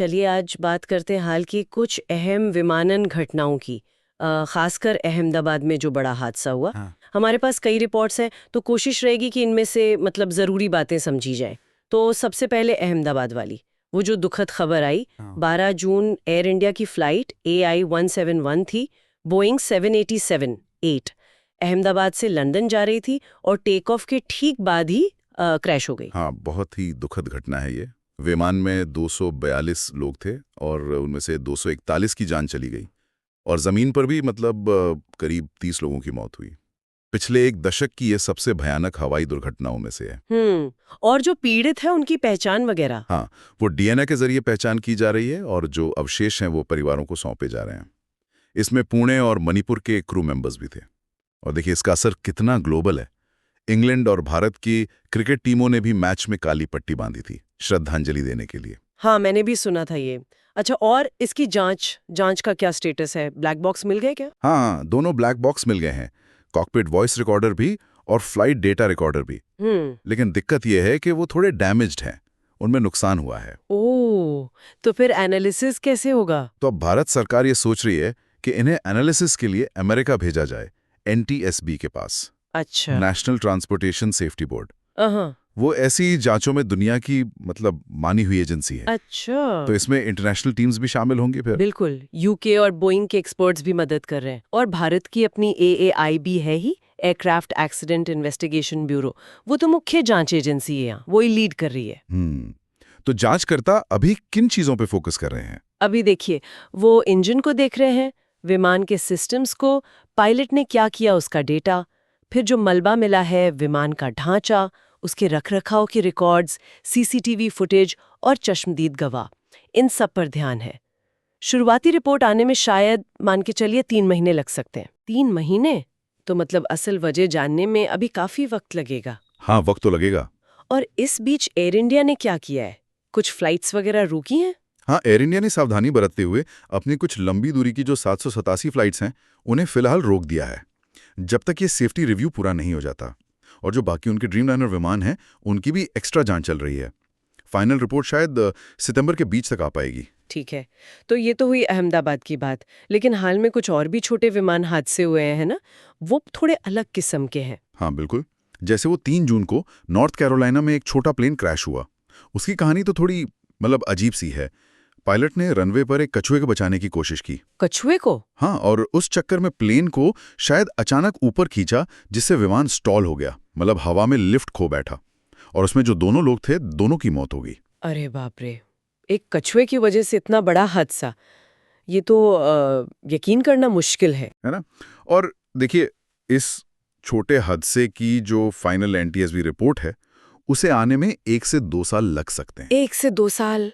चलिए आज बात करते हैं हाल की कुछ अहम विमानन घटनाओं की, खासकर अहमदाबाद में जो बड़ा हादसा हुआ। हाँ। हमारे पास कई रिपोर्ट्स हैं तो कोशिश रहेगी कि इनमें से ज़रूरी बातें समझी जाए। तो सबसे पहले अहमदाबाद वाली वो जो दुखद खबर आई, हाँ। 12 जून एयर इंडिया की फ्लाइट AI-171 थी, बोइंग 787-8 अहमदाबाद से लंदन जा रही थी और टेक ऑफ के ठीक बाद ही क्रैश हो गई। हाँ, बहुत ही दुखद घटना है ये। विमान में 242 लोग थे और उनमें से 241 की जान चली गई और ज़मीन पर भी करीब 30 लोगों की मौत हुई। पिछले एक दशक की ये सबसे भयानक हवाई दुर्घटनाओं में से है। और जो पीड़ित है उनकी पहचान वगैरह? हाँ, वो डीएनए के जरिए पहचान की जा रही है और जो अवशेष हैं वो परिवारों को सौंपे जा रहे हैं। इसमें पुणे और मणिपुर के क्रू मेंबर्स भी थे। और देखिए इसका असर कितना ग्लोबल है। इंग्लैंड और भारत की क्रिकेट टीमों ने भी मैच में काली पट्टी बांधी थी श्रद्धांजलि देने के लिए। हाँ, मैंने भी सुना था ये। अच्छा, और इसकी जांच का क्या स्टेटस है? ब्लैक बॉक्स मिल गए क्या? हाँ, दोनों ब्लैक बॉक्स मिल गए हैं, कॉकपिट वॉइस रिकॉर्डर भी और फ्लाइट डेटा रिकॉर्डर भी। लेकिन दिक्कत यह है कि वो थोड़े डैमेज्ड हैं, उनमें नुकसान हुआ है। ओह, तो फिर एनालिसिस कैसे होगा? तो अब भारत सरकार ये सोच रही है कि इन्हें एनालिसिस के लिए अमेरिका भेजा जाए, NTSB के पास, अच्छा। National transportation safety board. हाँ। वो ऐसी जांचों में दुनिया की मानी हुई एजेंसी है। अच्छा। तो इसमें इंटरनेशनल टीम्स भी शामिल होंगी फिर। बिल्कुल, यूके और बोइंग के एक्सपर्ट्स भी मदद कर रहे हैं और भारत की अपनी AAIB है ही, एयरक्राफ्ट एक्सीडेंट इन्वेस्टिगेशन ब्यूरो। वो तो मुख्य जांच एजेंसी है यहाँ, वो ही लीड कर रही है। तो जांचकर्ता अभी किन चीजों पे फोकस कर रहे हैं? अभी देखिए, वो इंजन को देख रहे हैं, विमान के सिस्टम्स को, पायलट ने क्या किया उसका डेटा, फिर जो मलबा मिला है, विमान का ढांचा, उसके रखरखाव के रिकॉर्ड्स, CCTV फुटेज और चश्मदीद गवाह, इन सब पर ध्यान है। शुरुआती रिपोर्ट आने में शायद मान के चलिए 3 महीने लग सकते हैं। 3 महीने? तो असल वजह जानने में अभी काफी वक्त लगेगा। हाँ, वक्त तो लगेगा। और इस बीच एयर इंडिया ने क्या किया है? कुछ फ्लाइट्स वगैरह रुकी हैं? हाँ, एयर इंडिया ने सावधानी बरतते हुए अपनी कुछ लंबी दूरी की जो 787 फ्लाइट्स हैं, उन्हें फिलहाल रोक दिया है, जब तक ये सेफ्टी रिव्यू पूरा नहीं हो जाता। और जो बाकी उनके ड्रीमलाइनर विमान हैं, उनकी भी एक्स्ट्रा जांच चल रही है। फाइनल रिपोर्ट शायद सितंबर के बीच तक आ पाएगी। ठीक है, तो ये तो हुई अहमदाबाद की बात, लेकिन हाल में कुछ और भी छोटे विमान हादसे हुए हैं ना? वो थोड़े अलग किस्म के हैं। हाँ बिल्कुल, जैसे वो 3 जून को नॉर्थ कैरोलिना में एक छोटा प्लेन क्रैश हुआ। उसकी कहानी तो थोड़ी अजीब सी है। पायलट ने रनवे पर एक कछुए को बचाने की कोशिश की। कछुए को? हाँ, और उस चक्कर में प्लेन को शायद अचानक ऊपर खींचा, जिससे विमान स्टॉल हो गया, हवा में लिफ्ट खो बैठा। और उसमें जो दोनों लोग थे, दोनों की मौत हो गई। अरे बाप रे, एक कछुए की वजह से इतना बड़ा हादसा, ये तो यकीन करना मुश्किल है ना? और देखिए, इस छोटे हादसे की जो फाइनल NTSB रिपोर्ट है, उसे आने में 1 से 2 साल लग सकते हैं। 1 से 2 साल?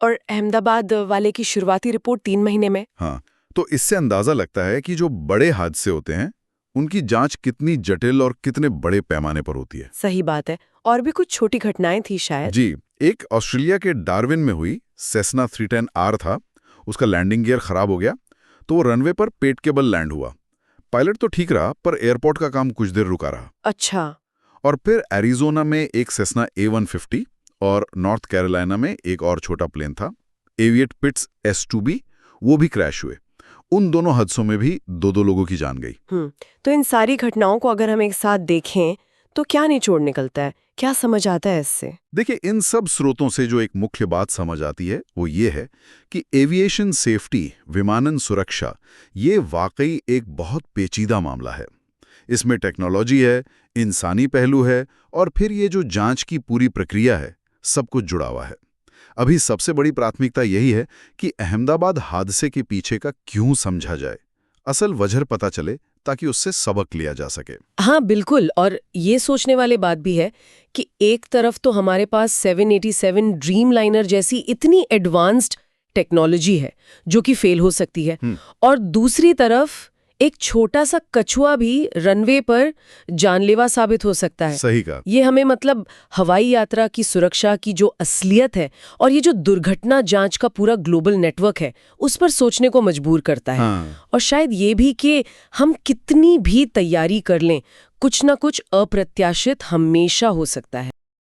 और अहमदाबाद वाले की शुरुआती रिपोर्ट 3 महीने में? हाँ, तो इससे अंदाजा लगता है कि जो बड़े हादसे होते हैं, उनकी जांच कितनी जटिल और कितने बड़े पैमाने पर होती है। सही बात है। और भी कुछ छोटी घटनाएं थी शायद? जी, एक ऑस्ट्रेलिया के डार्विन में हुई सेसना 310R था। उसका लैंडिंग गियर खराब हो गया, तो वो रनवे पर पेट के बल लैंड हुआ। पायलट तो ठीक रहा, पर एयरपोर्ट का काम कुछ देर रुका रहा। अच्छा। और फिर एरिजोना में एक सेसना A150 और नॉर्थ कैरोलिना में एक और छोटा प्लेन था, एविएट पिट्स S2B, वो भी क्रैश हुए। उन दोनों हादसों में भी 2-2 लोगों की जान गई। तो इन सारी घटनाओं को अगर हम एक साथ देखें तो क्या निचोड़ निकलता है, क्या समझ आता है इससे? देखिए, इन सब स्रोतों से जो एक मुख्य बात समझ आती है वो ये है कि एविएशन सेफ्टी, विमानन सुरक्षा, ये वाकई एक बहुत पेचीदा मामला है। इसमें टेक्नोलॉजी है, इंसानी पहलू है और फिर ये जो जांच की पूरी प्रक्रिया है, सब कुछ जुड़ा हुआ है। अभी सबसे बड़ी प्राथमिकता यही है कि अहमदाबाद हादसे के पीछे का क्यों समझा जाए, असल वजह पता चले, ताकि उससे सबक लिया जा सके। हाँ बिल्कुल, और ये सोचने वाली बात भी है कि एक तरफ तो हमारे पास 787 ड्रीमलाइनर जैसी इतनी एडवांस्ड टेक्नोलॉजी है जो कि फेल हो सकती है, और दूसरी तरफ एक छोटा सा कछुआ भी रनवे पर जानलेवा साबित हो सकता है। सही कहा। ये हमें हवाई यात्रा की सुरक्षा की जो असलियत है और ये जो दुर्घटना जांच का पूरा ग्लोबल नेटवर्क है, उस पर सोचने को मजबूर करता है। और शायद ये भी कि हम कितनी भी तैयारी कर लें, कुछ ना कुछ अप्रत्याशित हमेशा हो सकता है।